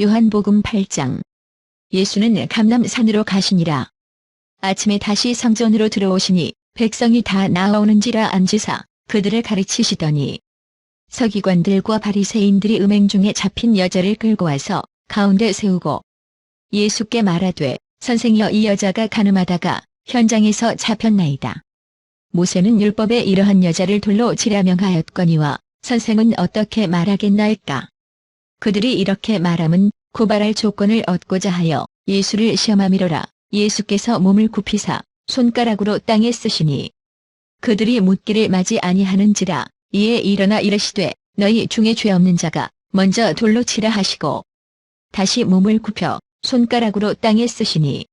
요한복음 8장. 예수는 감람산으로 가시니라. 아침에 다시 성전으로 들어오시니 백성이 다 나아오는지라 앉으사 그들을 가르치시더니 서기관들과 바리새인들이 음행 중에 잡힌 여자를 끌고 와서 가운데 세우고 예수께 말하되 선생이여 이 여자가 간음하다가 현장에서 잡혔나이다. 모세는 율법에 이러한 여자를 돌로 치라 명하였거니와 선생은 어떻게 말하겠나이까. 그들이 이렇게 말함은 고발할 조건을 얻고자 하여 예수를 시험함이로라. 예수께서 몸을 굽히사 손가락으로 땅에 쓰시니 그들이 묻기를 마지 아니하는지라. 이에 일어나 이르시되 너희 중에 죄 없는 자가 먼저 돌로 치라 하시고 다시 몸을 굽혀 손가락으로 땅에 쓰시니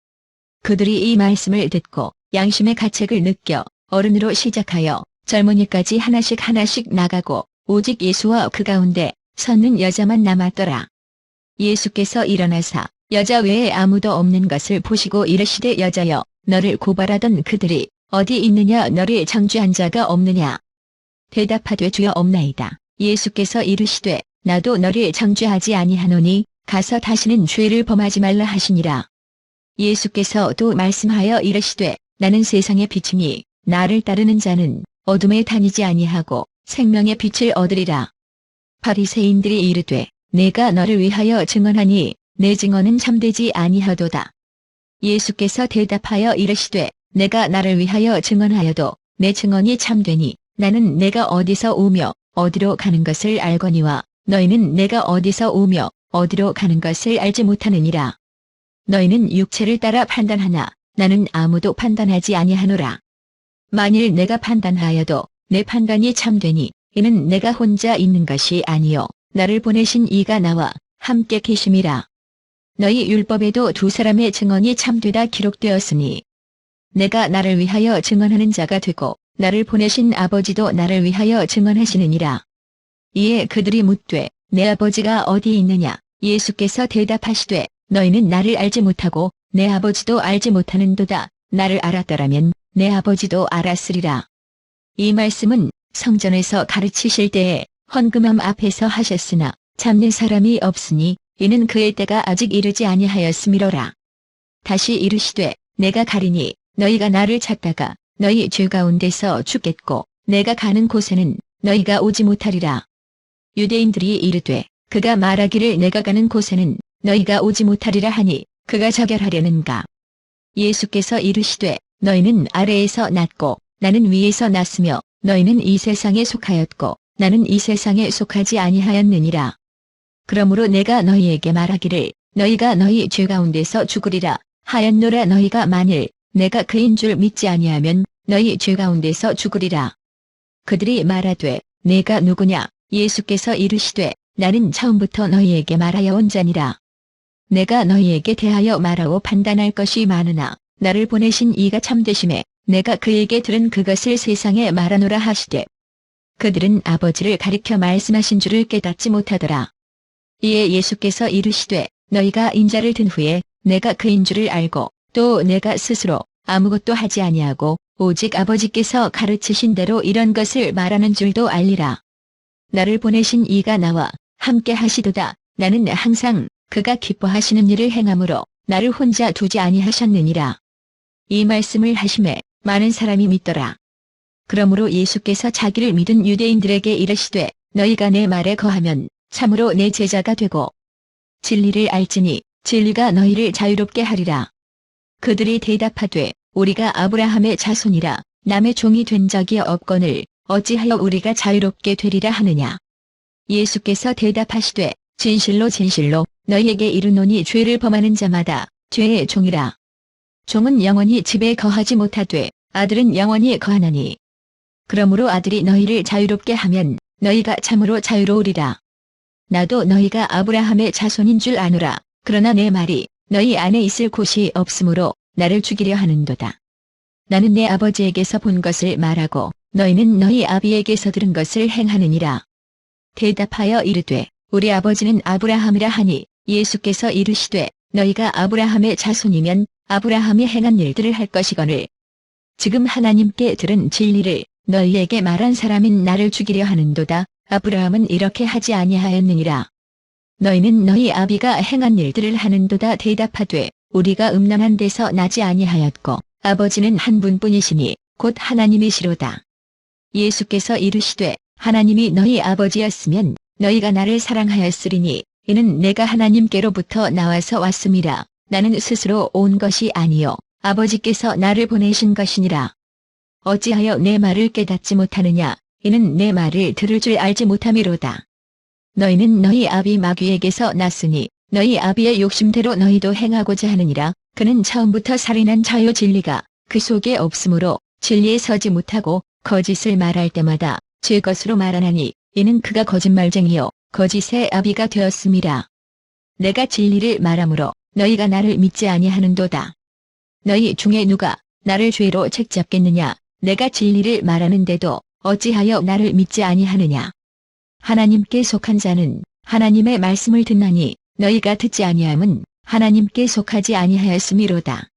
그들이 이 말씀을 듣고 양심의 가책을 느껴 어른으로 시작하여 젊은이까지 하나씩 나가고 오직 예수와 그 가운데 섰는 여자만 남았더라. 예수께서 일어나사 여자 외에 아무도 없는 것을 보시고 이르시되 여자여 너를 고발하던 그들이 어디 있느냐 너를 정죄한 자가 없느냐. 대답하되 주여 없나이다. 예수께서 이르시되 나도 너를 정죄하지 아니하노니 가서 다시는 죄를 범하지 말라 하시니라. 예수께서 또 말씀하여 이르시되 나는 세상의 빛이니 나를 따르는 자는 어둠에 다니지 아니하고 생명의 빛을 얻으리라. 바리새인들이 이르되 내가 너를 위하여 증언하니 내 증언은 참되지 아니하도다. 예수께서 대답하여 이르시되 내가 나를 위하여 증언하여도 내 증언이 참되니 나는 내가 어디서 오며 어디로 가는 것을 알거니와 너희는 내가 어디서 오며 어디로 가는 것을 알지 못하느니라. 너희는 육체를 따라 판단하나 나는 아무도 판단하지 아니하노라. 만일 내가 판단하여도 내 판단이 참되니 이는 내가 혼자 있는 것이 아니요 나를 보내신 이가 나와 함께 계심이라. 너희 율법에도 두 사람의 증언이 참되다 기록되었으니 내가 나를 위하여 증언하는 자가 되고 나를 보내신 아버지도 나를 위하여 증언하시느니라. 이에 그들이 묻되 내 아버지가 어디 있느냐. 예수께서 대답하시되 너희는 나를 알지 못하고 내 아버지도 알지 못하는도다. 나를 알았더라면 내 아버지도 알았으리라. 이 말씀은 성전에서 가르치실 때에 헌금함 앞에서 하셨으나 잡는 사람이 없으니 이는 그의 때가 아직 이르지 아니하였음이로라. 다시 이르시되 내가 가리니 너희가 나를 찾다가 너희 죄 가운데서 죽겠고 내가 가는 곳에는 너희가 오지 못하리라. 유대인들이 이르되 그가 말하기를 내가 가는 곳에는 너희가 오지 못하리라 하니 그가 자결하려는가. 예수께서 이르시되 너희는 아래에서 났고 나는 위에서 났으며 너희는 이 세상에 속하였고 나는 이 세상에 속하지 아니하였느니라. 그러므로 내가 너희에게 말하기를 너희가 너희 죄 가운데서 죽으리라 하였노라. 너희가 만일 내가 그인 줄 믿지 아니하면 너희 죄 가운데서 죽으리라. 그들이 말하되 내가 누구냐. 예수께서 이르시되 나는 처음부터 너희에게 말하여 온 자니라. 내가 너희에게 대하여 말하고 판단할 것이 많으나 나를 보내신 이가 참되심에 내가 그에게 들은 그것을 세상에 말하노라 하시되 그들은 아버지를 가리켜 말씀하신 줄을 깨닫지 못하더라. 이에 예수께서 이르시되 너희가 인자를 든 후에 내가 그인 줄을 알고 또 내가 스스로 아무것도 하지 아니하고 오직 아버지께서 가르치신 대로 이런 것을 말하는 줄도 알리라. 나를 보내신 이가 나와 함께 하시도다. 나는 항상 그가 기뻐하시는 일을 행함으로 나를 혼자 두지 아니하셨느니라. 이 말씀을 하심에 많은 사람이 믿더라. 그러므로 예수께서 자기를 믿은 유대인들에게 이르시되 너희가 내 말에 거하면 참으로 내 제자가 되고 진리를 알지니 진리가 너희를 자유롭게 하리라. 그들이 대답하되 우리가 아브라함의 자손이라 남의 종이 된 적이 없거늘 어찌하여 우리가 자유롭게 되리라 하느냐. 예수께서 대답하시되 진실로 너희에게 이르노니 죄를 범하는 자마다 죄의 종이라. 종은 영원히 집에 거하지 못하되 아들은 영원히 거하나니 그러므로 아들이 너희를 자유롭게 하면 너희가 참으로 자유로우리라. 나도 너희가 아브라함의 자손인 줄 아노라. 그러나 내 말이 너희 안에 있을 곳이 없으므로 나를 죽이려 하는도다. 나는 내 아버지에게서 본 것을 말하고 너희는 너희 아비에게서 들은 것을 행하느니라. 대답하여 이르되 우리 아버지는 아브라함이라 하니 예수께서 이르시되 너희가 아브라함의 자손이면 아브라함이 행한 일들을 할 것이거늘 지금 하나님께 들은 진리를 너희에게 말한 사람인 나를 죽이려 하는도다. 아브라함은 이렇게 하지 아니하였느니라. 너희는 너희 아비가 행한 일들을 하는도다. 대답하되 우리가 음란한 데서 나지 아니하였고 아버지는 한 분뿐이시니 곧 하나님이시로다. 예수께서 이르시되 하나님이 너희 아버지였으면 너희가 나를 사랑하였으리니 이는 내가 하나님께로부터 나와서 왔음이라. 나는 스스로 온 것이 아니요 아버지께서 나를 보내신 것이니라. 어찌하여 내 말을 깨닫지 못하느냐. 이는 내 말을 들을 줄 알지 못함이로다. 너희는 너희 아비 마귀에게서 났으니 너희 아비의 욕심대로 너희도 행하고자 하느니라. 그는 처음부터 살인한 자요 진리가 그 속에 없으므로 진리에 서지 못하고 거짓을 말할 때마다 제 것으로 말하나니 이는 그가 거짓말쟁이요 거짓의 아비가 되었음이라. 내가 진리를 말하므로 너희가 나를 믿지 아니하는도다. 너희 중에 누가 나를 죄로 책잡겠느냐. 내가 진리를 말하는데도 어찌하여 나를 믿지 아니하느냐. 하나님께 속한 자는 하나님의 말씀을 듣나니 너희가 듣지 아니함은 하나님께 속하지 아니하였음이로다.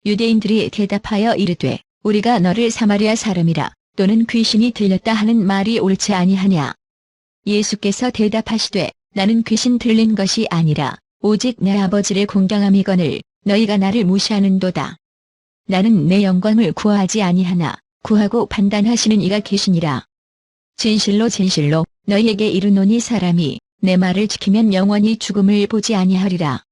유대인들이 대답하여 이르되 우리가 너를 사마리아 사람이라 또는 귀신이 들렸다 하는 말이 옳지 아니하냐. 예수께서 대답하시되 나는 귀신 들린 것이 아니라 오직 내 아버지를 공경함이거늘 너희가 나를 무시하는도다. 나는 내 영광을 구하지 아니하나 구하고 판단하시는 이가 계시니라. 진실로 진실로 너희에게 이르노니 사람이 내 말을 지키면 영원히 죽음을 보지 아니하리라.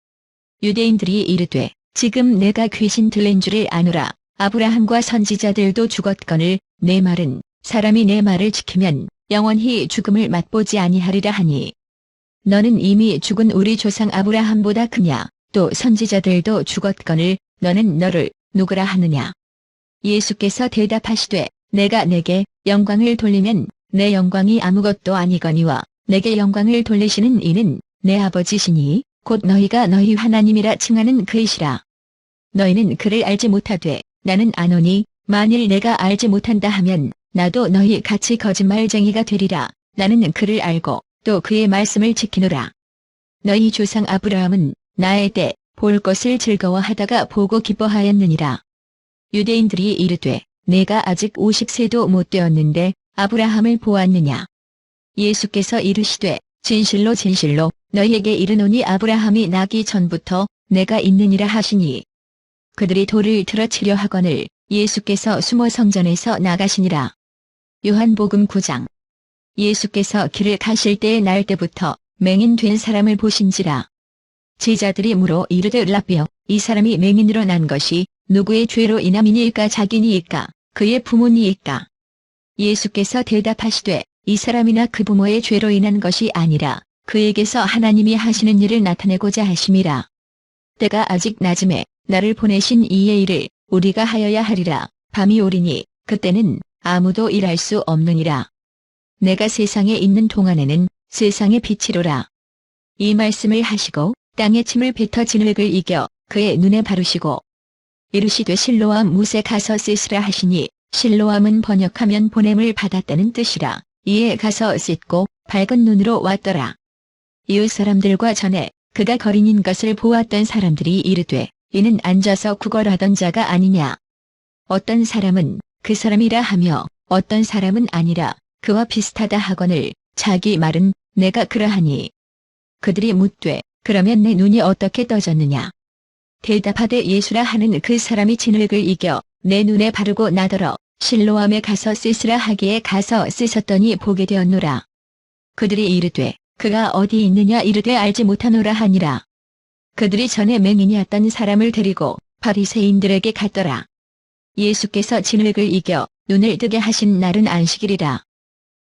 유대인들이 이르되 지금 내가 귀신 들린 줄을 아노라. 아브라함과 선지자들도 죽었거늘 내 말은 사람이 내 말을 지키면 영원히 죽음을 맛보지 아니하리라 하니 너는 이미 죽은 우리 조상 아브라함보다 크냐. 또 선지자들도 죽었거늘 너는 너를 누구라 하느냐. 예수께서 대답하시되 내가 내게 영광을 돌리면 내 영광이 아무것도 아니거니와 내게 영광을 돌리시는 이는 내 아버지시니 곧 너희가 너희 하나님이라 칭하는 그이시라. 너희는 그를 알지 못하되 나는 아노니 만일 내가 알지 못한다 하면 나도 너희 같이 거짓말쟁이가 되리라. 나는 그를 알고 또 그의 말씀을 지키노라. 너희 조상 아브라함은 나의 때 볼 것을 즐거워하다가 보고 기뻐하였느니라. 유대인들이 이르되 내가 아직 50세도 못 되었는데 아브라함을 보았느냐. 예수께서 이르시되 진실로 진실로 너희에게 이르노니 아브라함이 나기 전부터 내가 있느니라 하시니 그들이 돌을 들어 치려 하거늘 예수께서 숨어 성전에서 나가시니라. 요한복음 9장. 예수께서 길을 가실 때의 날 때부터 맹인 된 사람을 보신지라. 제자들이 물어 이르되 라비여 이 사람이 맹인으로 난 것이 누구의 죄로 인함이니이까 자기니이까 그의 부모니이까. 예수께서 대답하시되 이 사람이나 그 부모의 죄로 인한 것이 아니라 그에게서 하나님이 하시는 일을 나타내고자 하심이라. 때가 아직 낮음에 나를 보내신 이의 일을 우리가 하여야 하리라. 밤이 오리니 그때는 아무도 일할 수 없느니라. 내가 세상에 있는 동안에는 세상의 빛이로라. 이 말씀을 하시고 땅에 침을 뱉어 진흙을 이겨 그의 눈에 바르시고 이르시되 실로암 못에 가서 씻으라 하시니 실로암은 번역하면 보냄을 받았다는 뜻이라. 이에 가서 씻고 밝은 눈으로 왔더라. 이웃 사람들과 전에 그가 거린인 것을 보았던 사람들이 이르되 이는 앉아서 구걸하던 자가 아니냐. 어떤 사람은 그 사람이라 하며 어떤 사람은 아니라 그와 비슷하다 하거늘 자기 말은 내가 그러하니. 그들이 묻되 그러면 내 눈이 어떻게 떠졌느냐. 대답하되 예수라 하는 그 사람이 진흙을 이겨 내 눈에 바르고 나더러 실로암에 가서 씻으라 하기에 가서 씻었더니 보게 되었노라. 그들이 이르되 그가 어디 있느냐 이르되 알지 못하노라 하니라. 그들이 전에 맹인이었던 사람을 데리고 바리새인들에게 갔더라. 예수께서 진흙을 이겨 눈을 뜨게 하신 날은 안식일이라.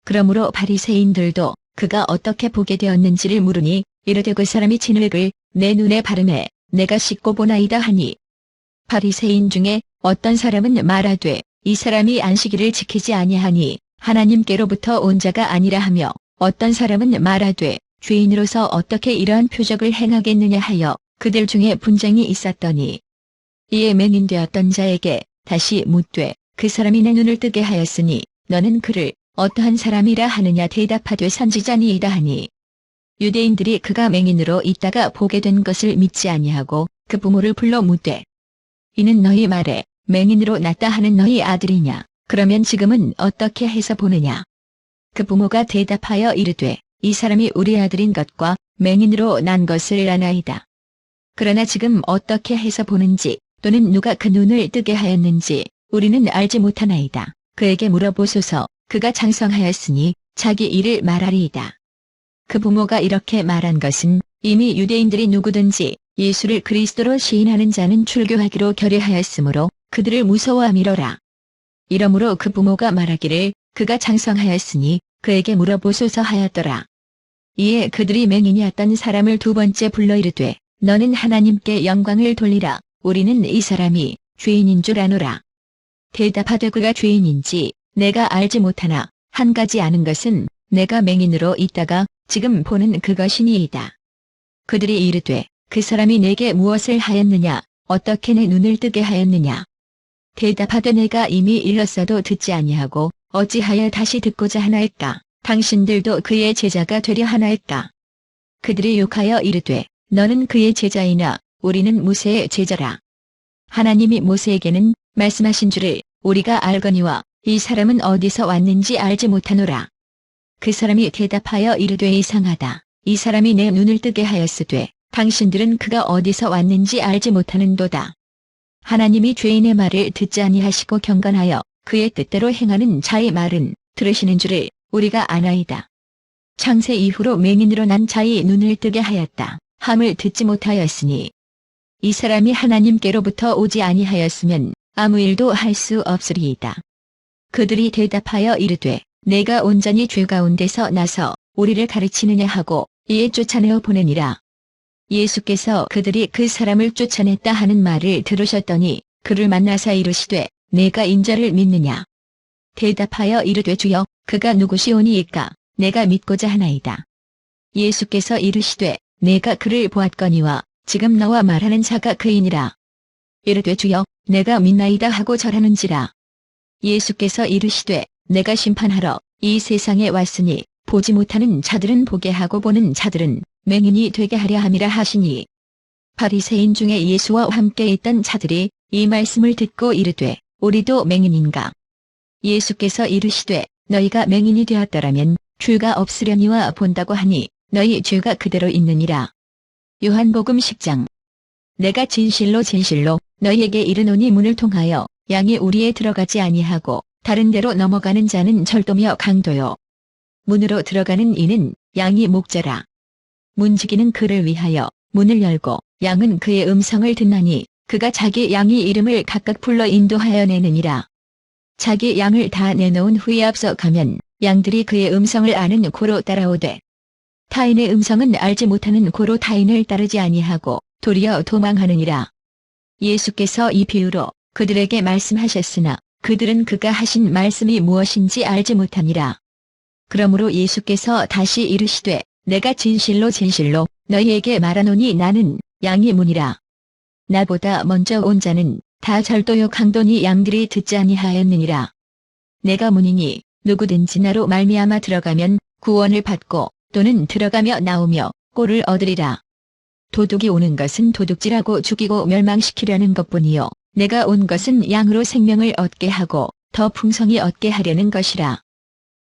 그러므로 바리새인들도 그가 어떻게 보게 되었는지를 물으니 이르되 그 사람이 진흙을 내 눈에 바르매 내가 씻고 보나이다 하니. 바리새인 중에 어떤 사람은 말하되 이 사람이 안식일을 지키지 아니하니 하나님께로부터 온 자가 아니라 하며 어떤 사람은 말하되 죄인으로서 어떻게 이러한 표적을 행하겠느냐 하여 그들 중에 분쟁이 있었더니 이에 맹인되었던 자에게 다시 묻되 그 사람이 내 눈을 뜨게 하였으니 너는 그를 어떠한 사람이라 하느냐. 대답하되 선지자니이다 하니. 유대인들이 그가 맹인으로 있다가 보게 된 것을 믿지 아니하고 그 부모를 불러 묻되 이는 너희 말에 맹인으로 났다 하는 너희 아들이냐. 그러면 지금은 어떻게 해서 보느냐. 그 부모가 대답하여 이르되 이 사람이 우리 아들인 것과 맹인으로 난 것을 아나이다. 그러나 지금 어떻게 해서 보는지 또는 누가 그 눈을 뜨게 하였는지 우리는 알지 못하나이다. 그에게 물어보소서. 그가 장성하였으니 자기 일을 말하리이다. 그 부모가 이렇게 말한 것은 이미 유대인들이 누구든지 예수를 그리스도로 시인하는 자는 출교하기로 결의하였으므로 그들을 무서워함이로라. 이러므로 그 부모가 말하기를 그가 장성하였으니 그에게 물어보소서 하였더라. 이에 그들이 맹인이었던 사람을 두 번째 불러 이르되 너는 하나님께 영광을 돌리라. 우리는 이 사람이 죄인인 줄 아노라. 대답하되 그가 죄인인지 내가 알지 못하나 한 가지 아는 것은 내가 맹인으로 있다가 지금 보는 그것이니이다. 그들이 이르되 그 사람이 내게 무엇을 하였느냐 어떻게 내 눈을 뜨게 하였느냐. 대답하되 내가 이미 일렀어도 듣지 아니하고 어찌하여 다시 듣고자 하나이까. 당신들도 그의 제자가 되려 하나이까. 그들이 욕하여 이르되 너는 그의 제자이나 우리는 모세의 제자라. 하나님이 모세에게는 말씀하신 줄을 우리가 알거니와 이 사람은 어디서 왔는지 알지 못하노라. 그 사람이 대답하여 이르되 이상하다. 이 사람이 내 눈을 뜨게 하였으되 당신들은 그가 어디서 왔는지 알지 못하는도다. 하나님이 죄인의 말을 듣지 아니하시고 경건하여 그의 뜻대로 행하는 자의 말은 들으시는 줄을 우리가 아나이다. 창세 이후로 맹인으로 난 자의 눈을 뜨게 하였다 함을 듣지 못하였으니 이 사람이 하나님께로부터 오지 아니하였으면 아무 일도 할 수 없으리이다. 그들이 대답하여 이르되 내가 온전히 죄 가운데서 나서 우리를 가르치느냐 하고 이에 쫓아내어 보내니라. 예수께서 그들이 그 사람을 쫓아냈다 하는 말을 들으셨더니 그를 만나사 이르시되 내가 인자를 믿느냐. 대답하여 이르되 주여 그가 누구시오니이까 내가 믿고자 하나이다. 예수께서 이르시되 내가 그를 보았거니와 지금 너와 말하는 자가 그이니라. 이르되 주여 내가 믿나이다 하고 절하는지라. 예수께서 이르시되 내가 심판하러 이 세상에 왔으니 보지 못하는 자들은 보게 하고 보는 자들은 맹인이 되게 하려 함이라 하시니. 바리새인 중에 예수와 함께 있던 자들이 이 말씀을 듣고 이르되 우리도 맹인인가. 예수께서 이르시되 너희가 맹인이 되었더라면 죄가 없으려니와 본다고 하니 너희 죄가 그대로 있느니라. 요한복음 10장. 내가 진실로 진실로 너희에게 이르노니 문을 통하여 양이 우리에 들어가지 아니하고 다른 데로 넘어가는 자는 절도며 강도요. 문으로 들어가는 이는 양이 목자라. 문지기는 그를 위하여 문을 열고 양은 그의 음성을 듣나니 그가 자기 양의 이름을 각각 불러 인도하여 내느니라. 자기 양을 다 내놓은 후에 앞서 가면 양들이 그의 음성을 아는 고로 따라오되 타인의 음성은 알지 못하는 고로 타인을 따르지 아니하고 도리어 도망하느니라. 예수께서 이 비유로 그들에게 말씀하셨으나 그들은 그가 하신 말씀이 무엇인지 알지 못하니라. 그러므로 예수께서 다시 이르시되 내가 진실로 진실로 너희에게 말하노니 나는 양의 문이라. 나보다 먼저 온 자는 다 절도요 강도니 양들이 듣지 아니하였느니라. 내가 문이니 누구든지 나로 말미암아 들어가면 구원을 받고 또는 들어가며 나오며 꼴을 얻으리라. 도둑이 오는 것은 도둑질하고 죽이고 멸망시키려는 것뿐이요 내가 온 것은 양으로 생명을 얻게 하고 더 풍성히 얻게 하려는 것이라.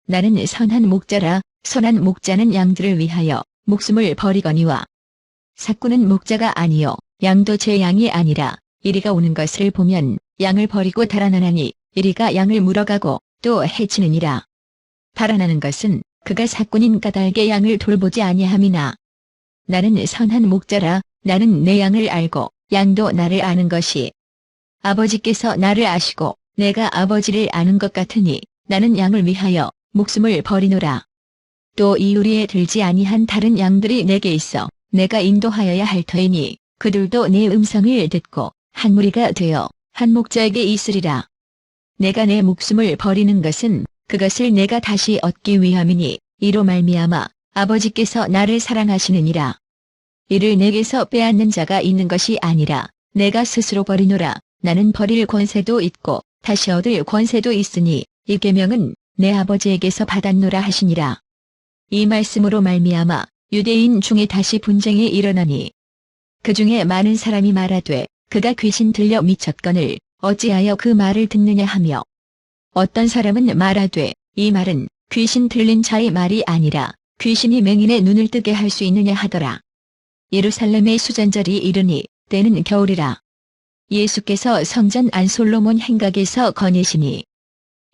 나는 선한 목자라. 선한 목자는 양들을 위하여 목숨을 버리거니와 삭구는 목자가 아니요 양도 제 양이 아니라 이리가 오는 것을 보면 양을 버리고 달아나나니 이리가 양을 물어가고 또 해치느니라. 달아나는 것은 그가 삭군인 까닭에 양을 돌보지 아니함이나 나는 선한 목자라. 나는 내 양을 알고 양도 나를 아는 것이 아버지께서 나를 아시고 내가 아버지를 아는 것 같으니 나는 양을 위하여 목숨을 버리노라. 또 이 우리에 들지 아니한 다른 양들이 내게 있어 내가 인도하여야 할 터이니 그들도 내 음성을 듣고 한 무리가 되어 한 목자에게 있으리라. 내가 내 목숨을 버리는 것은 그것을 내가 다시 얻기 위함이니 이로 말미암아 아버지께서 나를 사랑하시느니라. 이를 내게서 빼앗는 자가 있는 것이 아니라 내가 스스로 버리노라. 나는 버릴 권세도 있고 다시 얻을 권세도 있으니 이 계명은 내 아버지에게서 받았노라 하시니라. 이 말씀으로 말미암아 유대인 중에 다시 분쟁이 일어나니 그 중에 많은 사람이 말하되 그가 귀신 들려 미쳤거늘 어찌하여 그 말을 듣느냐 하며 어떤 사람은 말하되 이 말은 귀신 들린 자의 말이 아니라 귀신이 맹인의 눈을 뜨게 할 수 있느냐 하더라. 예루살렘의 수잔절이 이르니 때는 겨울이라. 예수께서 성전 안 솔로몬 행각에서 거니시니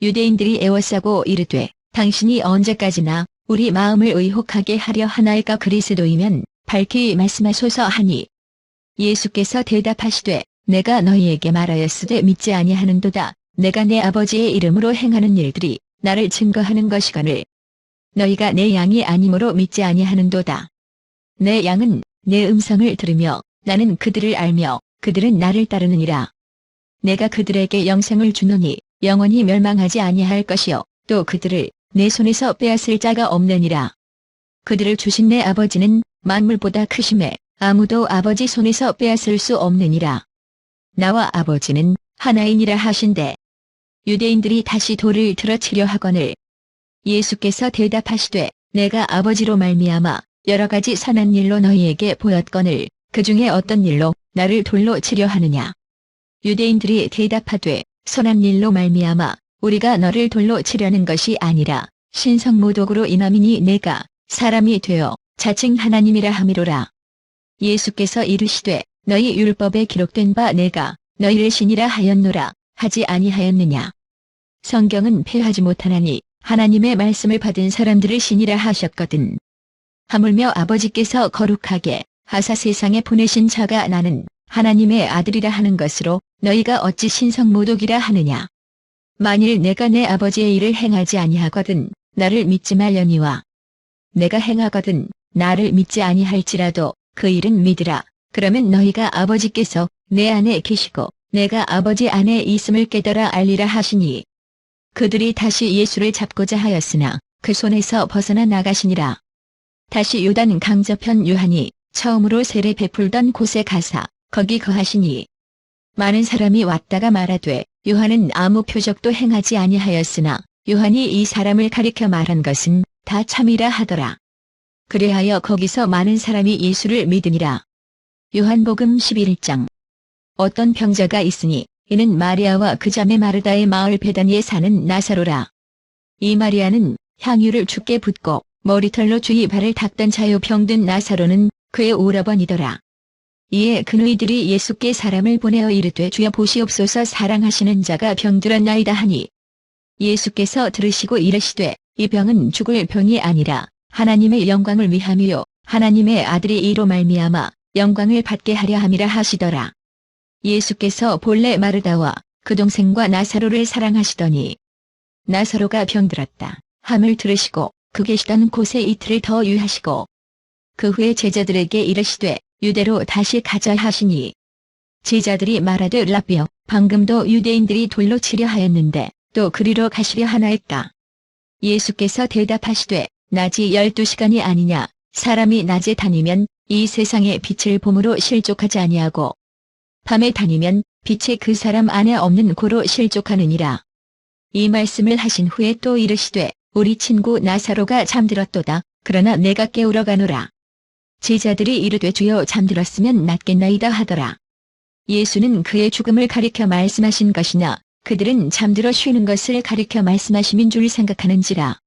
유대인들이 애워싸고 이르되 당신이 언제까지나 우리 마음을 의혹하게 하려 하나이까 그리스도이면 밝히 말씀하소서 하니 예수께서 대답하시되 내가 너희에게 말하였으되 믿지 아니하는도다. 내가 내 아버지의 이름으로 행하는 일들이 나를 증거하는 것이거늘 너희가 내 양이 아니므로 믿지 아니하는도다. 내 양은 내 음성을 들으며 나는 그들을 알며 그들은 나를 따르느니라. 내가 그들에게 영생을 주노니 영원히 멸망하지 아니할 것이요 또 그들을 내 손에서 빼앗을 자가 없느니라. 그들을 주신 내 아버지는 만물보다 크심에 아무도 아버지 손에서 빼앗을 수 없느니라. 나와 아버지는 하나이니라 하신대. 유대인들이 다시 돌을 들어 치려 하거늘 예수께서 대답하시되 내가 아버지로 말미암아 여러 가지 선한 일로 너희에게 보였거늘 그 중에 어떤 일로 나를 돌로 치려 하느냐. 유대인들이 대답하되 선한 일로 말미암아 우리가 너를 돌로 치려는 것이 아니라 신성모독으로 인함이니 내가 사람이 되어 자칭 하나님이라 함이로라. 예수께서 이르시되 너희 율법에 기록된 바 내가 너희를 신이라 하였노라 하지 아니하였느냐. 성경은 폐하지 못하나니 하나님의 말씀을 받은 사람들을 신이라 하셨거든. 하물며 아버지께서 거룩하게 하사 세상에 보내신 자가 나는 하나님의 아들이라 하는 것으로 너희가 어찌 신성모독이라 하느냐. 만일 내가 내 아버지의 일을 행하지 아니하거든 나를 믿지 말려니와 내가 행하거든 나를 믿지 아니할지라도 그 일은 믿으라. 그러면 너희가 아버지께서 내 안에 계시고 내가 아버지 안에 있음을 깨달아 알리라 하시니 그들이 다시 예수를 잡고자 하였으나 그 손에서 벗어나 나가시니라. 다시 요단 강저편 요한이 처음으로 세례 베풀던 곳에 가사 거기 거하시니 많은 사람이 왔다가 말하되 요한은 아무 표적도 행하지 아니하였으나 요한이 이 사람을 가리켜 말한 것은 다 참이라 하더라. 그래하여 거기서 많은 사람이 예수를 믿으니라. 요한복음 11장. 어떤 병자가 있으니 이는 마리아와 그 자매 마르다의 마을 베다니에 사는 나사로라. 이 마리아는 향유를 주께 붓고 머리털로 주의 발을 닦던 자요 병든 나사로는 그의 오라버니더라. 이에 그노이들이 예수께 사람을 보내어 이르되 주여 보시옵소서 사랑하시는 자가 병들었나이다 하니 예수께서 들으시고 이르시되 이 병은 죽을 병이 아니라 하나님의 영광을 위함이요 하나님의 아들이 이로 말미암아 영광을 받게 하려 함이라 하시더라. 예수께서 본래 마르다와 그 동생과 나사로를 사랑하시더니 나사로가 병들었다 함을 들으시고 그 계시던 곳에 이틀을 더 유하시고 그 후에 제자들에게 이르시되 유대로 다시 가자 하시니 제자들이 말하되 라비여 방금도 유대인들이 돌로 치려 하였는데 또 그리로 가시려 하나이까. 예수께서 대답하시되 낮이 12시간이 아니냐. 사람이 낮에 다니면 이 세상의 빛을 봄으로 실족하지 아니하고 밤에 다니면 빛이 그 사람 안에 없는 고로 실족하느니라. 이 말씀을 하신 후에 또 이르시되 우리 친구 나사로가 잠들었도다. 그러나 내가 깨우러 가노라. 제자들이 이르되 주여 잠들었으면 낫겠나이다 하더라. 예수는 그의 죽음을 가리켜 말씀하신 것이나 그들은 잠들어 쉬는 것을 가리켜 말씀하심인 줄 생각하는지라.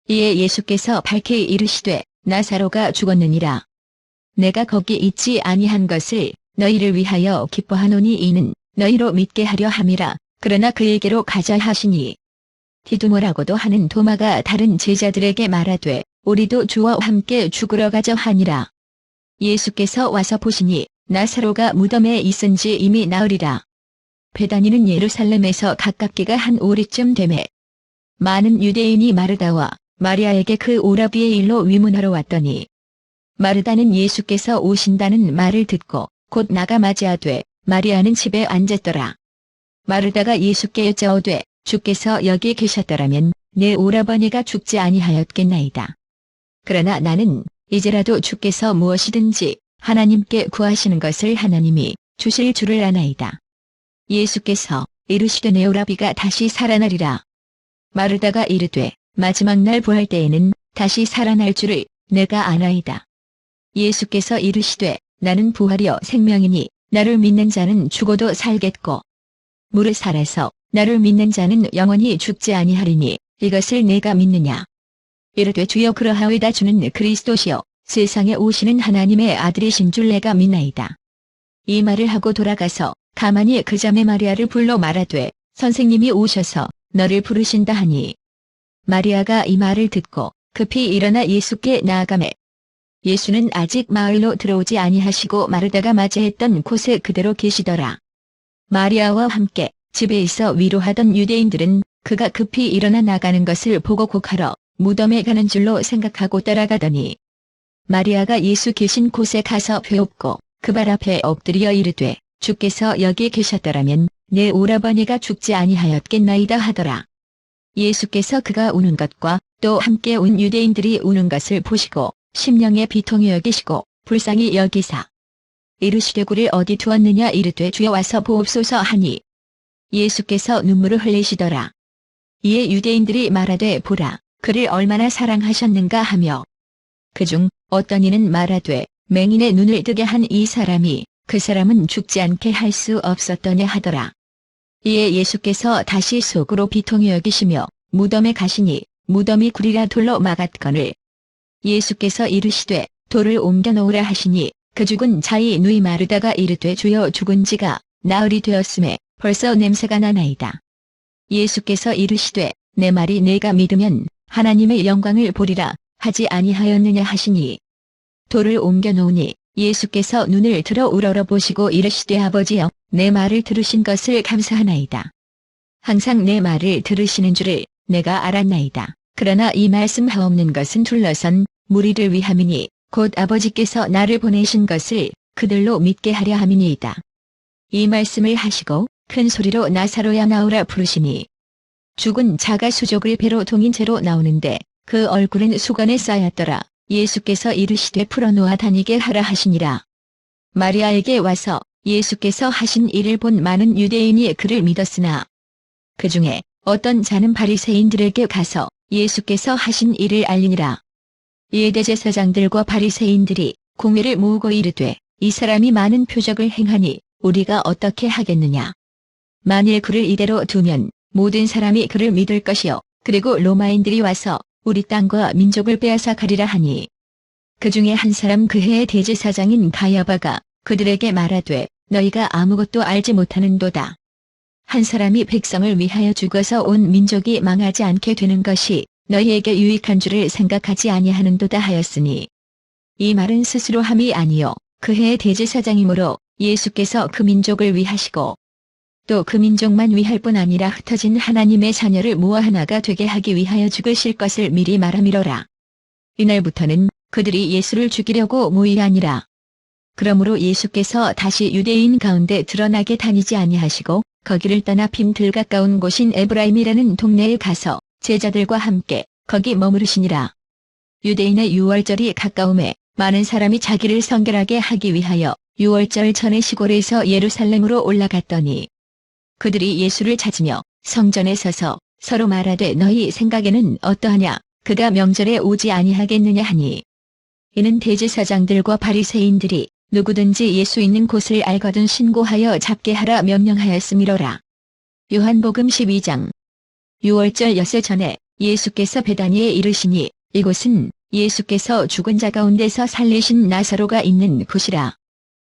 이에 예수께서 밝히 이르시되 나사로가 죽었느니라. 내가 거기 있지 아니한 것을 너희를 위하여 기뻐하노니 이는 너희로 믿게 하려 함이라. 그러나 그에게로 가자 하시니 디두모라고도 하는 도마가 다른 제자들에게 말하되 우리도 주와 함께 죽으러 가자 하니라. 예수께서 와서 보시니 나사로가 무덤에 있은지 이미 나으리라. 베다니는 예루살렘에서 가깝기가 한 오리쯤 되매 많은 유대인이 마르다와 마리아에게 그 오라비의 일로 위문하러 왔더니 마르다는 예수께서 오신다는 말을 듣고 곧 나가 맞이하되 마리아는 집에 앉았더라. 마르다가 예수께 여짜오되 주께서 여기 계셨더라면 내 오라버니가 죽지 아니하였겠나이다. 그러나 나는 이제라도 주께서 무엇이든지 하나님께 구하시는 것을 하나님이 주실 줄을 아나이다. 예수께서 이르시되 내 오라비가 다시 살아나리라. 마르다가 이르되 마지막 날 부활 때에는 다시 살아날 줄을 내가 아나이다. 예수께서 이르시되 나는 부활이요 생명이니 나를 믿는 자는 죽어도 살겠고 무릇 살아서 나를 믿는 자는 영원히 죽지 아니하리니 이것을 내가 믿느냐. 이르되 주여 그러하오이다. 주는 그리스도시요 세상에 오시는 하나님의 아들이신 줄 내가 믿나이다. 이 말을 하고 돌아가서 가만히 그 자매 마리아를 불러 말하되 선생님이 오셔서 너를 부르신다 하니 마리아가 이 말을 듣고 급히 일어나 예수께 나아가매 예수는 아직 마을로 들어오지 아니하시고 마르다가 맞이했던 곳에 그대로 계시더라. 마리아와 함께 집에 있어 위로하던 유대인들은 그가 급히 일어나 나가는 것을 보고 곡하러 무덤에 가는 줄로 생각하고 따라가더니 마리아가 예수 계신 곳에 가서 배웁고 그 발 앞에 엎드려 이르되 주께서 여기 계셨더라면 내 오라버니가 죽지 아니하였겠나이다 하더라. 예수께서 그가 우는 것과 또 함께 온 유대인들이 우는 것을 보시고 심령에 비통히 여기시고 불쌍히 여기사 이르시되 그를 어디 두었느냐 이르되 주여 와서 보옵소서 하니 예수께서 눈물을 흘리시더라. 이에 유대인들이 말하되 보라 그를 얼마나 사랑하셨는가 하며 그중 어떤 이는 말하되 맹인의 눈을 뜨게 한 이 사람이 그 사람은 죽지 않게 할 수 없었더냐 하더라. 이에 예수께서 다시 속으로 비통히 여기시며 무덤에 가시니 무덤이 구리라 돌로 막았거늘 예수께서 이르시되 돌을 옮겨 놓으라 하시니 그 죽은 자의 누이 마르다가 이르되 주여 죽은 지가 나흘이 되었음에 벌써 냄새가 나나이다. 예수께서 이르시되 내 말이 내가 믿으면 하나님의 영광을 보리라 하지 아니하였느냐 하시니 돌을 옮겨 놓으니 예수께서 눈을 들어 우러러보시고 이르시되 아버지여 내 말을 들으신 것을 감사하나이다. 항상 내 말을 들으시는 줄을 내가 알았나이다. 그러나 이 말씀하옵는 것은 둘러선 무리를 위함이니 곧 아버지께서 나를 보내신 것을 그들로 믿게 하려 함이니이다. 이 말씀을 하시고 큰 소리로 나사로야 나오라 부르시니 죽은 자가 수족을 배로 동인 채로 나오는데 그 얼굴은 수건에 쌓였더라. 예수께서 이르시되 풀어놓아 다니게 하라 하시니라. 마리아에게 와서 예수께서 하신 일을 본 많은 유대인이 그를 믿었으나 그 중에 어떤 자는 바리새인들에게 가서 예수께서 하신 일을 알리니라. 이에 대제사장들과 바리새인들이 공회를 모으고 이르되 이 사람이 많은 표적을 행하니 우리가 어떻게 하겠느냐. 만일 그를 이대로 두면 모든 사람이 그를 믿을 것이요 그리고 로마인들이 와서 우리 땅과 민족을 빼앗아 가리라 하니 그 중에 한 사람 그 해의 대제사장인 가야바가 그들에게 말하되 너희가 아무것도 알지 못하는도다. 한 사람이 백성을 위하여 죽어서 온 민족이 망하지 않게 되는 것이 너희에게 유익한 줄을 생각하지 아니하는도다 하였으니 이 말은 스스로 함이 아니요 그 해의 대제사장이므로 예수께서 그 민족을 위하시고 또 그 민족만 위할 뿐 아니라 흩어진 하나님의 자녀를 모아 하나가 되게 하기 위하여 죽으실 것을 미리 말함이로라. 이날부터는 그들이 예수를 죽이려고 모이하니라. 그러므로 예수께서 다시 유대인 가운데 드러나게 다니지 아니하시고 거기를 떠나 빔들 가까운 곳인 에브라임이라는 동네에 가서 제자들과 함께 거기 머무르시니라. 유대인의 유월절이 가까움에 많은 사람이 자기를 성결하게 하기 위하여 유월절 전에 시골에서 예루살렘으로 올라갔더니 그들이 예수를 찾으며 성전에 서서 서로 말하되 너희 생각에는 어떠하냐 그가 명절에 오지 아니하겠느냐 하니 이는 대제사장들과 바리새인들이 누구든지 예수 있는 곳을 알거든 신고하여 잡게 하라 명령하였음이로라. 요한복음 12장. 유월절 엿새 전에 예수께서 베다니에 이르시니 이곳은 예수께서 죽은 자 가운데서 살리신 나사로가 있는 곳이라.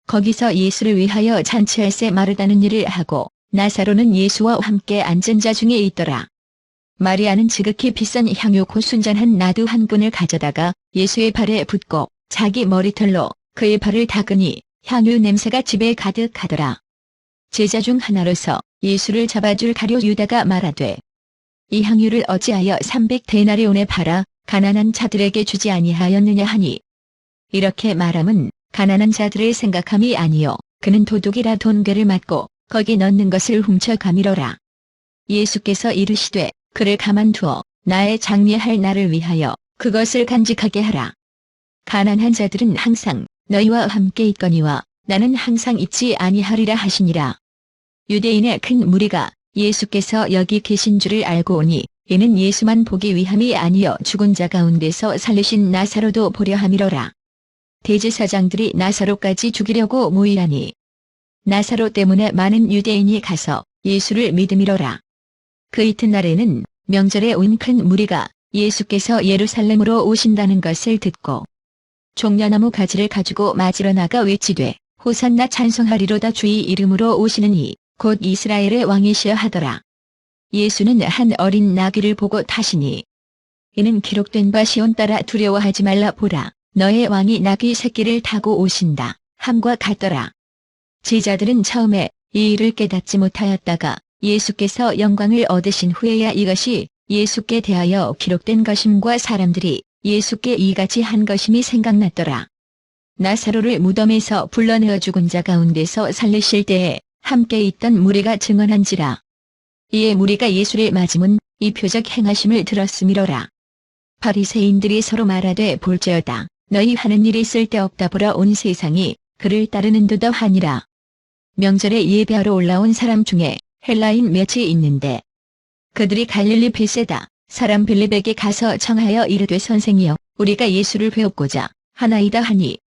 거기서 예수를 위하여 잔치할새 마르다는 일을 하고 나사로는 예수와 함께 앉은 자 중에 있더라. 마리아는 지극히 비싼 향유 곧 순전한 나두 한 분을 가져다가 예수의 발에 붓고 자기 머리털로 그의 발을 닦으니 향유 냄새가 집에 가득하더라. 제자 중 하나로서 예수를 잡아줄 가룟 유다가 말하되 이 향유를 어찌하여 300데나리온에 팔아 가난한 자들에게 주지 아니하였느냐 하니 이렇게 말함은 가난한 자들을 생각함이 아니요 그는 도둑이라 돈괴를 맞고 거기 넣는 것을 훔쳐가미로라. 예수께서 이르시되 그를 가만두어 나의 장미할 날을 위하여 그것을 간직하게 하라. 가난한 자들은 항상 너희와 함께 있거니와 나는 항상 있지 아니하리라 하시니라. 유대인의 큰 무리가 예수께서 여기 계신 줄을 알고 오니 이는 예수만 보기 위함이 아니여 죽은 자 가운데서 살리신 나사로도 보려 함이로라. 대제사장들이 나사로까지 죽이려고 모이하니 나사로 때문에 많은 유대인이 가서 예수를 믿음이로라. 그 이튿날에는 명절에 온 큰 무리가 예수께서 예루살렘으로 오신다는 것을 듣고 종려나무 가지를 가지고 맞으러 나가 외치되 호산나 찬송하리로다 주의 이름으로 오시는 이 곧 이스라엘의 왕이시여 하더라. 예수는 한 어린 나귀를 보고 타시니 이는 기록된 바 시온 따라 두려워하지 말라 보라 너의 왕이 나귀 새끼를 타고 오신다 함과 같더라. 제자들은 처음에 이 일을 깨닫지 못하였다가 예수께서 영광을 얻으신 후에야 이것이 예수께 대하여 기록된 것임과 사람들이 예수께 이같이 한 것임이 생각났더라. 나사로를 무덤에서 불러내어 죽은 자 가운데서 살리실 때에 함께 있던 무리가 증언한지라. 이에 무리가 예수를 맞음은 이 표적 행하심을 들었음이로라. 바리새인들이 서로 말하되 볼지어다 너희 하는 일이 쓸데없다 보라 온 세상이 그를 따르는도다 하니라. 명절에 예배하러 올라온 사람 중에 헬라인 몇이 있는데 그들이 갈릴리 벳세다 사람 빌립에게 가서 청하여 이르되 선생이여 우리가 예수를 배웠고자 하나이다 하니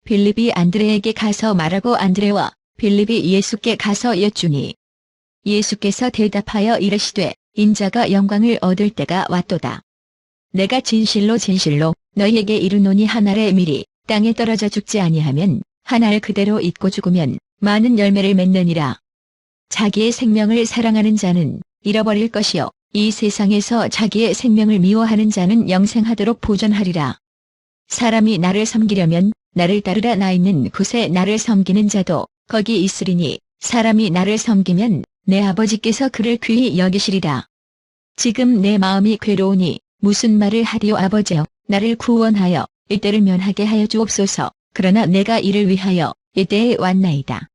빌립이 안드레에게 가서 말하고 안드레와 빌립이 예수께 가서 여쭈니 예수께서 대답하여 이르시되 인자가 영광을 얻을 때가 왔도다. 내가 진실로 진실로 너희에게 이르노니 한 알의 밀이 땅에 떨어져 죽지 아니하면 한 알 그대로 있고 죽으면 많은 열매를 맺느니라. 자기의 생명을 사랑하는 자는 잃어버릴 것이요 이 세상에서 자기의 생명을 미워하는 자는 영생하도록 보존하리라. 사람이 나를 섬기려면 나를 따르라 나 있는 곳에 나를 섬기는 자도 거기 있으리니 사람이 나를 섬기면 내 아버지께서 그를 귀히 여기시리라. 지금 내 마음이 괴로우니 무슨 말을 하리요 아버지여 나를 구원하여 이때를 면하게 하여 주옵소서. 그러나 내가 이를 위하여 이때에 왔나이다.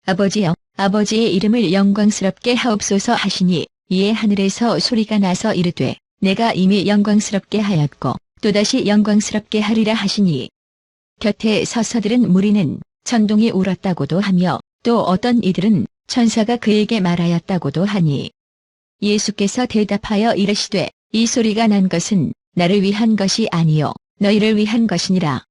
아버지여 아버지의 이름을 영광스럽게 하옵소서 하시니 이에 하늘에서 소리가 나서 이르되 내가 이미 영광스럽게 하였고 또다시 영광스럽게 하리라 하시니 곁에 서서들은 무리는 천둥이 울었다고도 하며 또 어떤 이들은 천사가 그에게 말하였다고도 하니 예수께서 대답하여 이르시되 이 소리가 난 것은 나를 위한 것이 아니요 너희를 위한 것이니라.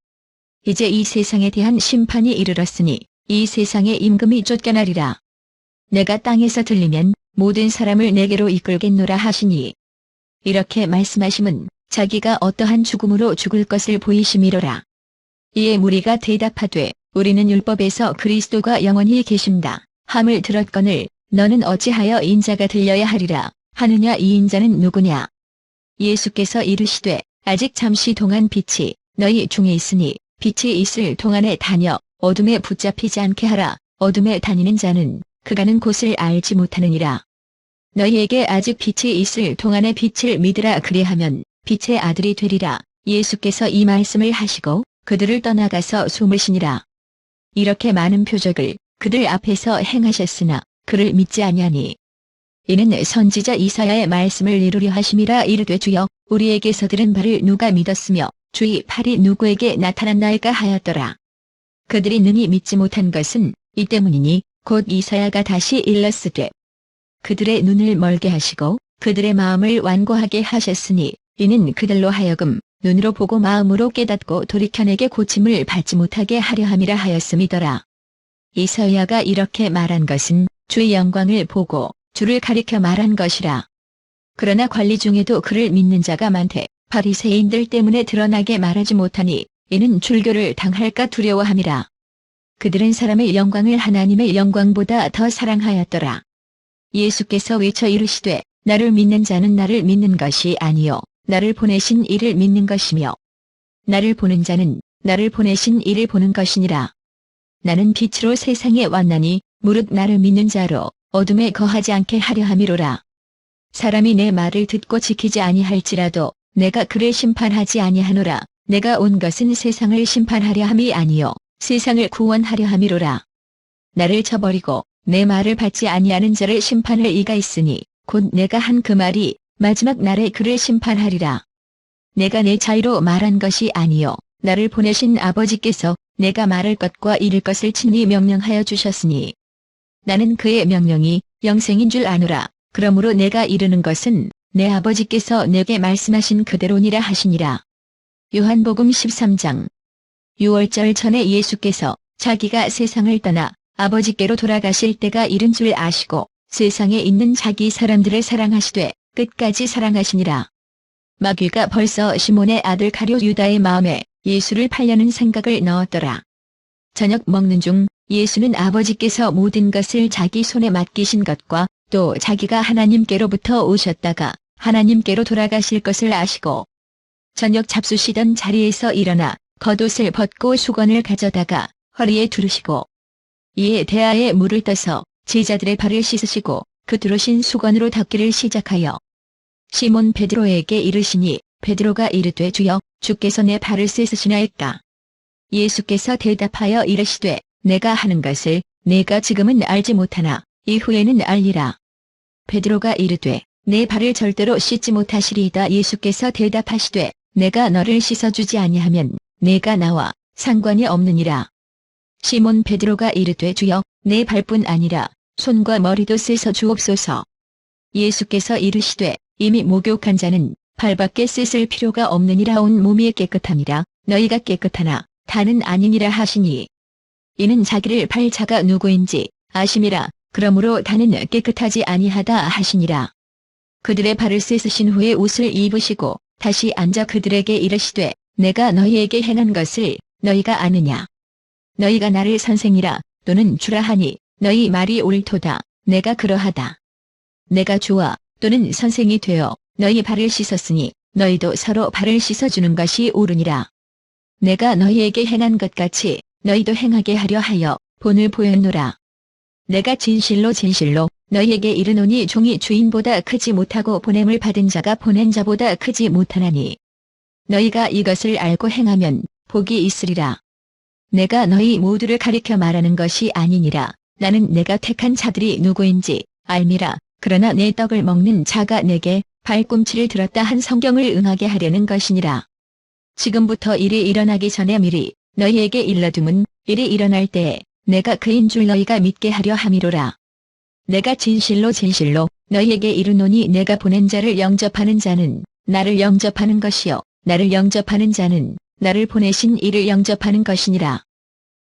이제 이 세상에 대한 심판이 이르렀으니 이 세상의 임금이 쫓겨나리라. 내가 땅에서 들리면 모든 사람을 내게로 이끌겠노라 하시니 이렇게 말씀하심은 자기가 어떠한 죽음으로 죽을 것을 보이심이로라. 이에 무리가 대답하되 우리는 율법에서 그리스도가 영원히 계신다 함을 들었거늘 너는 어찌하여 인자가 들려야 하리라 하느냐 이 인자는 누구냐. 예수께서 이르시되 아직 잠시 동안 빛이 너희 중에 있으니 빛이 있을 동안에 다녀 어둠에 붙잡히지 않게 하라. 어둠에 다니는 자는 그 가는 곳을 알지 못하느니라. 너희에게 아직 빛이 있을 동안에 빛을 믿으라 그리하면 빛의 아들이 되리라. 예수께서 이 말씀을 하시고 그들을 떠나가서 숨으시니라. 이렇게 많은 표적을 그들 앞에서 행하셨으나 그를 믿지 아니하니 이는 선지자 이사야의 말씀을 이루려 하심이라. 이르되 주여 우리에게서 들은 바를 누가 믿었으며 주의 팔이 누구에게 나타났나이까 하였더라. 그들이 능히 믿지 못한 것은 이 때문이니 곧 이사야가 다시 일렀으되 그들의 눈을 멀게 하시고 그들의 마음을 완고하게 하셨으니 이는 그들로 하여금 눈으로 보고 마음으로 깨닫고 돌이켜 내게 고침을 받지 못하게 하려 함이라 하였음이더라. 이사야가 이렇게 말한 것은 주의 영광을 보고 주를 가리켜 말한 것이라. 그러나 관리 중에도 그를 믿는 자가 많되 바리새인들 때문에 드러나게 말하지 못하니 이는 출교를 당할까 두려워함이라. 그들은 사람의 영광을 하나님의 영광보다 더 사랑하였더라. 예수께서 외쳐 이르시되 나를 믿는 자는 나를 믿는 것이 아니요 나를 보내신 이를 믿는 것이며 나를 보는 자는 나를 보내신 이를 보는 것이니라. 나는 빛으로 세상에 왔나니 무릇 나를 믿는 자로 어둠에 거하지 않게 하려 함이로라. 사람이 내 말을 듣고 지키지 아니할지라도 내가 그를 심판하지 아니하노라. 내가 온 것은 세상을 심판하려 함이 아니요 세상을 구원하려 함이로라. 나를 저버리고 내 말을 받지 아니하는 자를 심판할 이가 있으니 곧 내가 한 그 말이 마지막 날에 그를 심판하리라. 내가 내 자유로 말한 것이 아니요 나를 보내신 아버지께서 내가 말할 것과 이를 것을 친히 명령하여 주셨으니 나는 그의 명령이 영생인 줄 아노라. 그러므로 내가 이르는 것은 내 아버지께서 내게 말씀하신 그대로니라 하시니라. 요한복음 13장. 6월절 전에 예수께서 자기가 세상을 떠나 아버지께로 돌아가실 때가 이른 줄 아시고 세상에 있는 자기 사람들을 사랑하시되 끝까지 사랑하시니라. 마귀가 벌써 시몬의 아들 가룟 유다의 마음에 예수를 팔려는 생각을 넣었더라. 저녁 먹는 중 예수는 아버지께서 모든 것을 자기 손에 맡기신 것과 또 자기가 하나님께로부터 오셨다가 하나님께로 돌아가실 것을 아시고 저녁 잡수시던 자리에서 일어나 겉옷을 벗고 수건을 가져다가 허리에 두르시고 이에 대야에 물을 떠서 제자들의 발을 씻으시고 그 두르신 수건으로 닦기를 시작하여 시몬 베드로에게 이르시니 베드로가 이르되 주여 주께서 내 발을 씻으시나이까. 예수께서 대답하여 이르시되 내가 하는 것을 내가 지금은 알지 못하나 이후에는 알리라. 베드로가 이르되 내 발을 절대로 씻지 못하시리이다. 예수께서 대답하시되 내가 너를 씻어주지 아니하면 내가 나와 상관이 없느니라. 시몬 베드로가 이르되 주여 내 발뿐 아니라 손과 머리도 씻어 주옵소서. 예수께서 이르시되 이미 목욕한 자는 발밖에 씻을 필요가 없느니라. 온 몸이 깨끗함이라 너희가 깨끗하나 다는 아니니라 하시니 이는 자기를 팔 자가 누구인지 아심이라. 그러므로 다는 깨끗하지 아니하다 하시니라. 그들의 발을 씻으신 후에 옷을 입으시고 다시 앉아 그들에게 이르시되 내가 너희에게 행한 것을 너희가 아느냐. 너희가 나를 선생이라 또는 주라 하니 너희 말이 옳도다. 내가 그러하다. 내가 주와 또는 선생이 되어 너희 발을 씻었으니 너희도 서로 발을 씻어주는 것이 옳으니라. 내가 너희에게 행한 것 같이 너희도 행하게 하려 하여 본을 보였노라. 내가 진실로 진실로 너희에게 이르노니 종이 주인보다 크지 못하고 보냄을 받은 자가 보낸 자보다 크지 못하나니 너희가 이것을 알고 행하면 복이 있으리라. 내가 너희 모두를 가리켜 말하는 것이 아니니라. 나는 내가 택한 자들이 누구인지 알미라. 그러나 내 떡을 먹는 자가 내게 발꿈치를 들었다 한 성경을 응하게 하려는 것이니라. 지금부터 일이 일어나기 전에 미리 너희에게 일러둠은 일이 일어날 때에 내가 그인 줄 너희가 믿게 하려 함이로라. 내가 진실로 진실로 너희에게 이르노니 내가 보낸 자를 영접하는 자는 나를 영접하는 것이요 나를 영접하는 자는 나를 보내신 이를 영접하는 것이니라.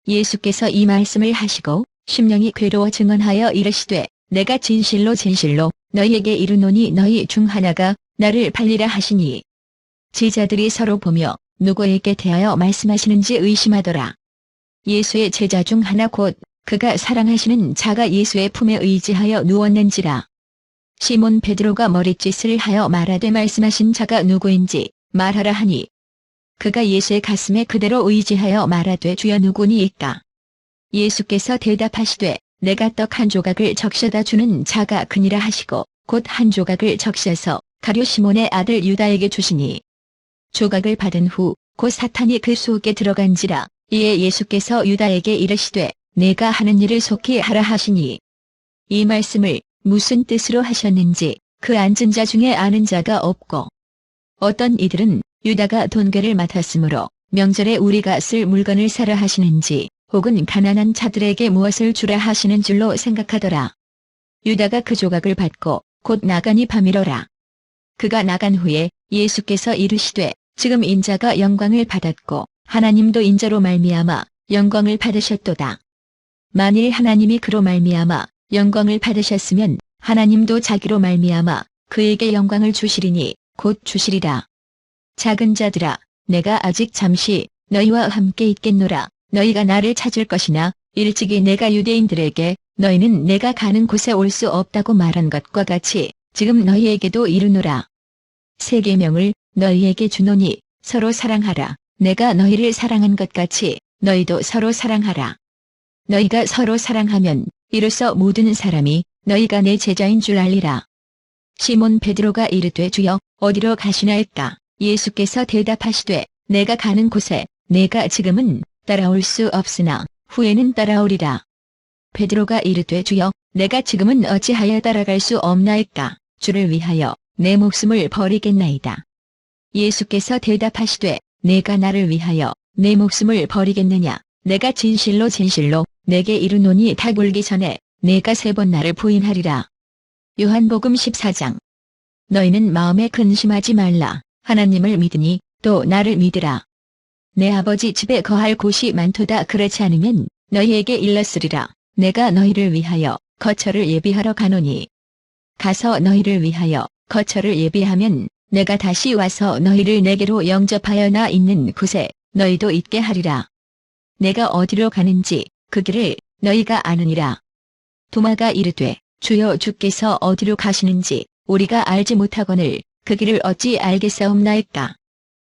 예수께서 이 말씀을 하시고 심령이 괴로워 증언하여 이르시되 내가 진실로 진실로 너희에게 이르노니 너희 중 하나가 나를 팔리라 하시니 제자들이 서로 보며 누구에게 대하여 말씀하시는지 의심하더라. 예수의 제자 중 하나 곧 그가 사랑하시는 자가 예수의 품에 의지하여 누웠는지라. 시몬 베드로가 머릿짓을 하여 말하되 말씀하신 자가 누구인지 말하라 하니 그가 예수의 가슴에 그대로 의지하여 말하되 주여 누구니이까. 예수께서 대답하시되 내가 떡 한 조각을 적셔다 주는 자가 그니라 하시고 곧 한 조각을 적셔서 가룟 시몬의 아들 유다에게 주시니 조각을 받은 후 곧 사탄이 그 속에 들어간지라. 이에 예수께서 유다에게 이르시되 내가 하는 일을 속히 하라 하시니 이 말씀을 무슨 뜻으로 하셨는지 그 앉은 자 중에 아는 자가 없고 어떤 이들은 유다가 돈괴를 맡았으므로 명절에 우리가 쓸 물건을 사라 하시는지 혹은 가난한 자들에게 무엇을 주라 하시는 줄로 생각하더라. 유다가 그 조각을 받고 곧 나가니 밤이러라. 그가 나간 후에 예수께서 이르시되 지금 인자가 영광을 받았고 하나님도 인자로 말미암아 영광을 받으셨도다. 만일 하나님이 그로 말미암아 영광을 받으셨으면 하나님도 자기로 말미암아 그에게 영광을 주시리니 곧 주시리라. 작은 자들아 내가 아직 잠시 너희와 함께 있겠노라. 너희가 나를 찾을 것이나 일찍이 내가 유대인들에게 너희는 내가 가는 곳에 올 수 없다고 말한 것과 같이 지금 너희에게도 이르노라. 새 계명을 너희에게 주노니 서로 사랑하라. 내가 너희를 사랑한 것 같이 너희도 서로 사랑하라. 너희가 서로 사랑하면 이로써 모든 사람이 너희가 내 제자인 줄 알리라. 시몬 베드로가 이르되 주여 어디로 가시나이까. 예수께서 대답하시되 내가 가는 곳에 내가 지금은 따라올 수 없으나 후에는 따라오리라. 베드로가 이르되 주여 내가 지금은 어찌하여 따라갈 수 없나이까. 주를 위하여 내 목숨을 버리겠나이다. 예수께서 대답하시되 내가 나를 위하여 내 목숨을 버리겠느냐. 내가 진실로 진실로 내게 이르노니 닭 울기 전에 내가 3번 나를 부인하리라. 요한복음 14장. 너희는 마음에 근심하지 말라. 하나님을 믿으니 또 나를 믿으라. 내 아버지 집에 거할 곳이 많도다. 그렇지 않으면 너희에게 일렀으리라. 내가 너희를 위하여 거처를 예비하러 가노니 가서 너희를 위하여 거처를 예비하면 내가 다시 와서 너희를 내게로 영접하여 나 있는 곳에 너희도 있게 하리라. 내가 어디로 가는지 그 길을 너희가 아느니라. 도마가 이르되 주여 주께서 어디로 가시는지 우리가 알지 못하거늘 그 길을 어찌 알겠사옵나이까.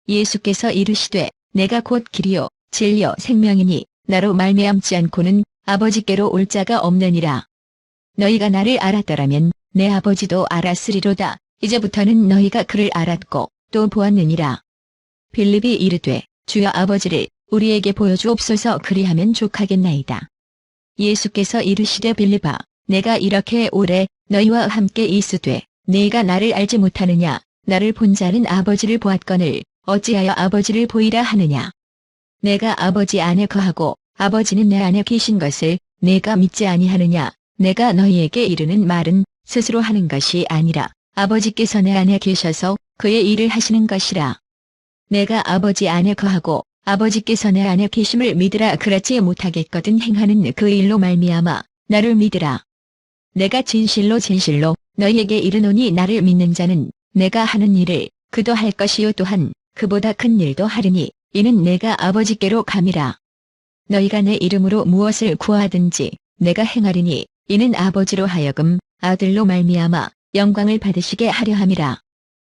예수께서 이르시되 내가 곧 길이요 진리요 생명이니 나로 말미암지 않고는 아버지께로 올 자가 없느니라. 너희가 나를 알았더라면 내 아버지도 알았으리로다. 이제부터는 너희가 그를 알았고 또 보았느니라. 빌립이 이르되 주여 아버지를 우리에게 보여주옵소서. 그리하면 족하겠나이다. 예수께서 이르시되 빌립아 내가 이렇게 오래 너희와 함께 있으되 네가 나를 알지 못하느냐. 나를 본 자는 아버지를 보았거늘 어찌하여 아버지를 보이라 하느냐. 내가 아버지 안에 거하고 아버지는 내 안에 계신 것을 내가 믿지 아니하느냐. 내가 너희에게 이르는 말은 스스로 하는 것이 아니라 아버지께서 내 안에 계셔서 그의 일을 하시는 것이라. 내가 아버지 안에 거하고 아버지께서 내 안에 계심을 믿으라. 그렇지 못하겠거든 행하는 그 일로 말미암아 나를 믿으라. 내가 진실로 진실로 너희에게 이르노니 나를 믿는 자는 내가 하는 일을 그도 할 것이요 또한 그보다 큰 일도 하리니 이는 내가 아버지께로 감이라. 너희가 내 이름으로 무엇을 구하든지 내가 행하리니 이는 아버지로 하여금 아들로 말미암아 영광을 받으시게 하려 함이라.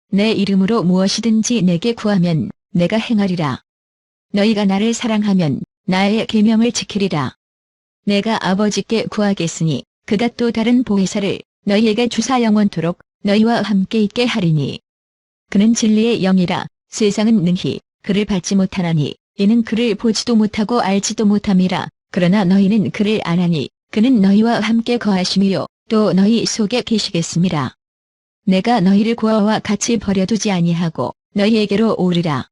내 이름으로 무엇이든지 내게 구하면 내가 행하리라. 너희가 나를 사랑하면 나의 계명을 지키리라. 내가 아버지께 구하겠으니 그가 또 다른 보혜사를 너희에게 주사 영원토록 너희와 함께 있게 하리니 그는 진리의 영이라. 세상은 능히 그를 받지 못하나니 이는 그를 보지도 못하고 알지도 못함이라. 그러나 너희는 그를 아나니 그는 너희와 함께 거하심이요 또 너희 속에 계시겠음이라. 내가 너희를 고아와 같이 버려두지 아니하고 너희에게로 오리라.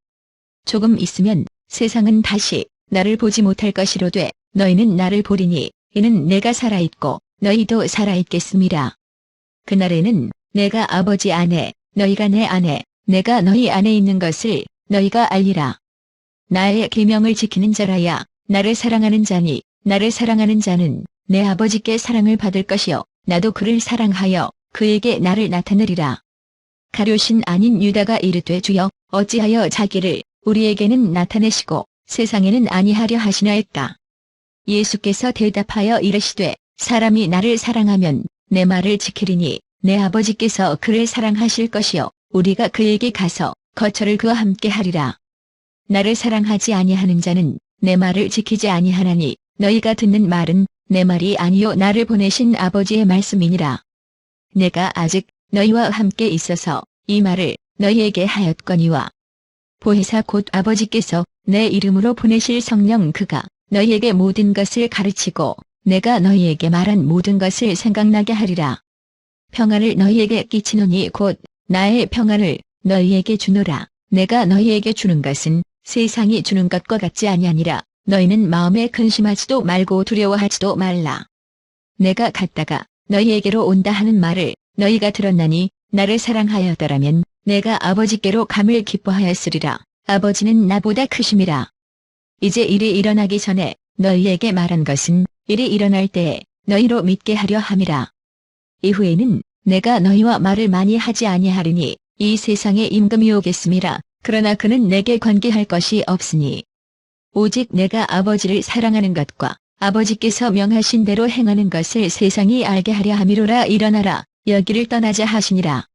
조금 있으면 세상은 다시 나를 보지 못할 것이로되 너희는 나를 보리니 이는 내가 살아있고 너희도 살아있겠음이라. 그날에는 내가 아버지 안에 너희가 내 안에 내가 너희 안에 있는 것을 너희가 알리라. 나의 계명을 지키는 자라야 나를 사랑하는 자니 나를 사랑하는 자는 내 아버지께 사랑을 받을 것이요 나도 그를 사랑하여 그에게 나를 나타내리라. 가룟신 아닌 유다가 이르되 주여 어찌하여 자기를 우리에게는 나타내시고 세상에는 아니하려 하시나이까. 예수께서 대답하여 이르시되 사람이 나를 사랑하면 내 말을 지키리니 내 아버지께서 그를 사랑하실 것이요 우리가 그에게 가서 거처를 그와 함께 하리라. 나를 사랑하지 아니하는 자는 내 말을 지키지 아니하나니 너희가 듣는 말은 내 말이 아니요 나를 보내신 아버지의 말씀이니라. 내가 아직 너희와 함께 있어서 이 말을 너희에게 하였거니와 보혜사 곧 아버지께서 내 이름으로 보내실 성령 그가 너희에게 모든 것을 가르치고 내가 너희에게 말한 모든 것을 생각나게 하리라. 평안을 너희에게 끼치노니 곧 나의 평안을 너희에게 주노라. 내가 너희에게 주는 것은 세상이 주는 것과 같지 아니하니라. 너희는 마음에 근심하지도 말고 두려워하지도 말라. 내가 갔다가 너희에게로 온다 하는 말을 너희가 들었나니 나를 사랑하였더라면 내가 아버지께로 감을 기뻐하였으리라. 아버지는 나보다 크심이라. 이제 일이 일어나기 전에 너희에게 말한 것은 일이 일어날 때에 너희로 믿게 하려 함이라. 이후에는 내가 너희와 말을 많이 하지 아니하리니 이 세상에 임금이 오겠음이라. 그러나 그는 내게 관계할 것이 없으니 오직 내가 아버지를 사랑하는 것과 아버지께서 명하신 대로 행하는 것을 세상이 알게 하려 함이로라. 일어나라 여기를 떠나자 하시니라.